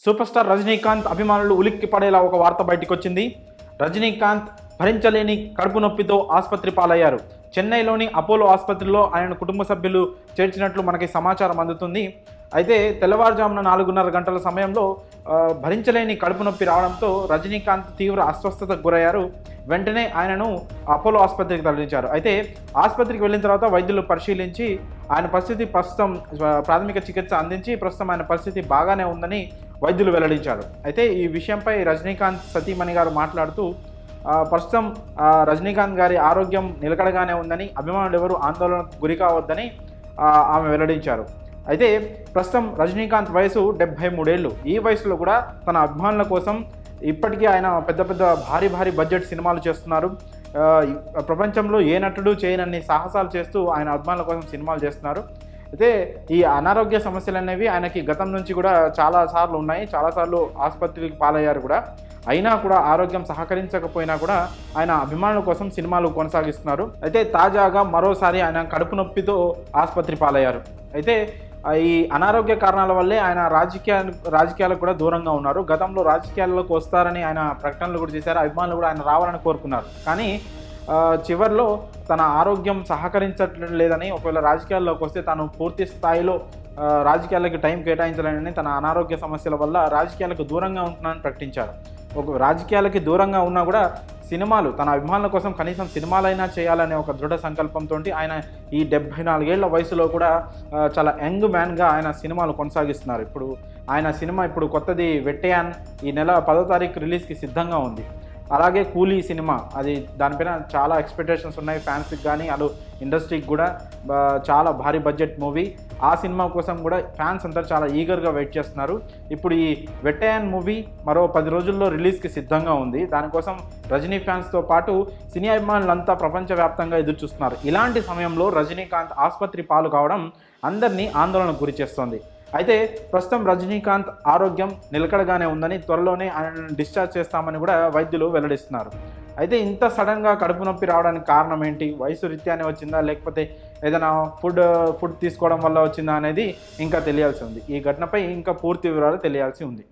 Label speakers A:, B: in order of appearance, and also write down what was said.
A: Super star Rajinikanth అభిమానులు ఉలిక్కి పడేలా ఒక వార్త బయటకు వచ్చింది. రజనీకాంత్ భరించలేని కడుపు నొప్పితో ఆసుపత్రి పాలయ్యారు. చెన్నైలోని అపోలో ఆసుపత్రిలో ఆయన కుటుంబ సభ్యులు చేర్చినట్లు మనకి సమాచారం అందుతుంది. అయితే తెల్లవారుజామున 4:30 గంటల సమయంలో భరించలేని కడుపు నొప్పి రావడంతో రజనీకాంత్ తీవ్ర అస్వస్థతకు గురయ్యారు. వెంటనే ఆయనను అపోలో ఆసుపత్రికి తరలించారు. అయితే ఆసుపత్రికి వెళ్ళిన తర్వాత వైద్యులు పరిశీలించి ఆయన పరిస్థితి ప్రస్తుతం ప్రాథమిక చికిత్స అందించి ప్రస్తుతం ఆయన పరిస్థితి బాగానే ఉందని వైద్యులు వెల్లడించారు. అయితే ఈ విషయంపై రజనీకాంత్ సతీమణి గారు మాట్లాడుతూ ప్రస్తుతం రజనీకాంత్ గారి ఆరోగ్యం నిలకడగానే ఉందని, అభిమానులు ఎవరు ఆందోళనకు గురి కావద్దని ఆమె వెల్లడించారు. అయితే ప్రస్తుతం రజనీకాంత్ వయసు 73 ఏళ్ళు. ఈ వయసులో కూడా తన అభిమానుల కోసం ఇప్పటికీ ఆయన పెద్ద భారీ బడ్జెట్ సినిమాలు చేస్తున్నారు. ప్రపంచంలో ఏ నటుడు చేయనన్ని సాహసాలు చేస్తూ ఆయన అభిమానుల కోసం సినిమాలు చేస్తున్నారు. అయితే ఈ అనారోగ్య సమస్యలు అనేవి ఆయనకి గతం నుంచి కూడా చాలాసార్లు ఉన్నాయి. చాలాసార్లు ఆసుపత్రికి పాలయ్యారు కూడా. అయినా కూడా ఆరోగ్యం సహకరించకపోయినా కూడా ఆయన అభిమానుల కోసం సినిమాలు కొనసాగిస్తున్నారు. అయితే తాజాగా మరోసారి ఆయన కడుపు నొప్పితో ఆసుపత్రి పాలయ్యారు. అయితే ఈ అనారోగ్య కారణాల వల్లే ఆయన రాజకీయాలకు కూడా దూరంగా ఉన్నారు. గతంలో రాజకీయాల్లోకి వస్తారని ఆయన ప్రకటనలు కూడా చేశారు. అభిమానులు కూడా ఆయన రావాలని కోరుకున్నారు. కానీ చివరిలో తన ఆరోగ్యం సహకరించట్లేదు లేదని, ఒకవేళ రాజకీయాల్లోకి వస్తే తాను పూర్తి స్థాయిలో రాజకీయాలకు టైం కేటాయించలేనని, తన అనారోగ్య సమస్యల వల్ల రాజకీయాలకు దూరంగా ఉంటున్నానని ప్రకటించారు. ఒక రాజకీయాలకి దూరంగా ఉన్నా కూడా సినిమాలు, తన అభిమానుల కోసం కనీసం సినిమాలైనా చేయాలనే ఒక దృఢ సంకల్పంతో ఆయన ఈ 74 ఏళ్ల వయసులో కూడా చాలా యంగ్ మ్యాన్గా ఆయన సినిమాలు కొనసాగిస్తున్నారు. ఇప్పుడు ఆయన సినిమా కొత్తది వెట్టయాన్ ఈ నెల 10వ తారీఖు రిలీజ్కి సిద్ధంగా ఉంది. అలాగే కూలీ సినిమా, అది దానిపైన చాలా ఎక్స్పెక్టేషన్స్ ఉన్నాయి ఫ్యాన్స్కి కానీ అటు ఇండస్ట్రీకి కూడా. చాలా భారీ బడ్జెట్ మూవీ. ఆ సినిమా కోసం కూడా ఫ్యాన్స్ అంతా చాలా ఈగర్గా వెయిట్ చేస్తున్నారు. ఇప్పుడు ఈ వెట్టయాన్ మూవీ మరో 10 రోజుల్లో రిలీజ్కి సిద్ధంగా ఉంది. దానికోసం రజనీ ఫ్యాన్స్తో పాటు సినీ అభిమానులంతా ప్రపంచవ్యాప్తంగా ఎదురు చూస్తున్నారు. ఇలాంటి సమయంలో రజనీకాంత్ ఆసుపత్రి పాలు కావడం అందరినీ ఆందోళనకు గురి చేస్తోంది. అయితే ప్రస్తుతం రజనీకాంత్ ఆరోగ్యం నిలకడగానే ఉందని, త్వరలోనే ఆయనను డిశ్చార్జ్ చేస్తామని కూడా వైద్యులు వెల్లడిస్తున్నారు. అయితే ఇంత సడన్గా కడుపు నొప్పి రావడానికి కారణం ఏంటి? వయసు రీత్యానే వచ్చిందా, లేకపోతే ఏదైనా ఫుడ్ తీసుకోవడం వల్ల వచ్చిందా అనేది ఇంకా తెలియాల్సి ఉంది. ఈ ఘటనపై ఇంకా పూర్తి వివరాలు తెలియాల్సి ఉంది.